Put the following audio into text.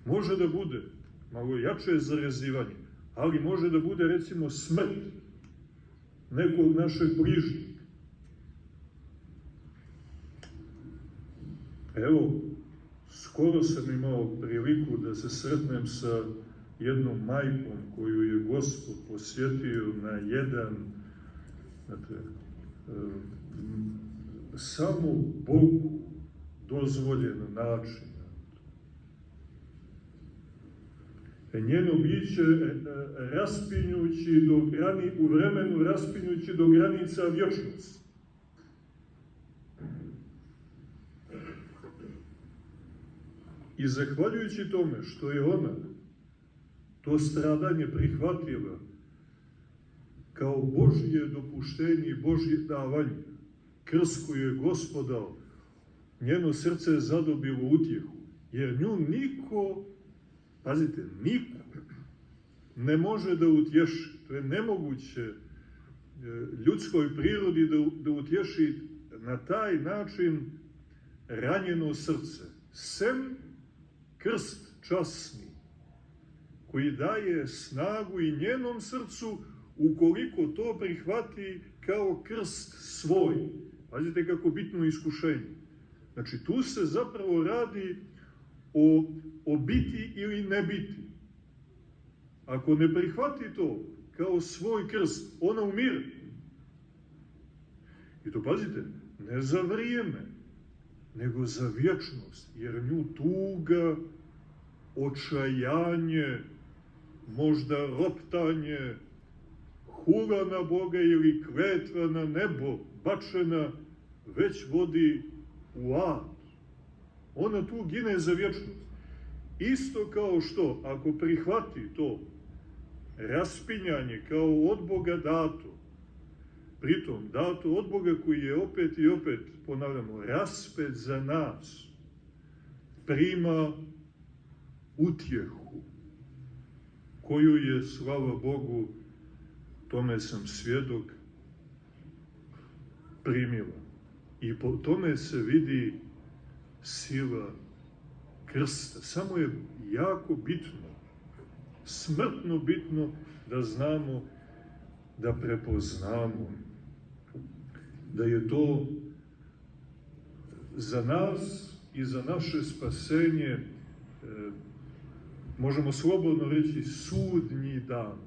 Može da bude malo jače zarezivanje, ali može da bude, recimo, smrt nekog našeg bližnjeg. Evo, skoro sam imao priliku da se sretnem sa jednom majkom koju je Gospod posjetio na jedan, samo Bogu dozvoljen način. Njeno biće raspinjući u vremenu raspinjući do granica vječnosti. I zahvaljujući tome što je ona to stradanje prihvatila kao Božje dopuštenje i Božje davanje, krst koji je Gospod dao, njeno srce je zadobilo utjehu, jer nju niko, pazite, niko ne može da utješi. To je nemoguće ljudskoj prirodi da utješi na taj način ranjeno srce. Sem krst časni, koji daje snagu i njenom srcu ukoliko to prihvati kao krst svoj. Pazite kako bitno iskušenje. Znači, tu se zapravo radi o biti ili ne biti. Ako ne prihvati to kao svoj krst, ona umire. I to, pazite, ne za vrijeme, nego za vječnost, jer nju tuga, očajanje, možda roptanje, hula na Boga ili kletva na nebo, bačena, već vodi u ad. Ona tu gine za vječnost. Isto kao što, ako prihvati to raspinjanje kao od Boga dato, pritom dato od Boga koji je opet i opet, ponavljamo, raspet za nas, prima utjehu, koju je, slava Bogu, tome sam svjedok, primila. I po tome se vidi sila krsta. Samo je jako bitno, smrtno bitno da znamo, da prepoznamo da je to za nas i za naše spasenje, možemo slobodno reći, sudnji dan.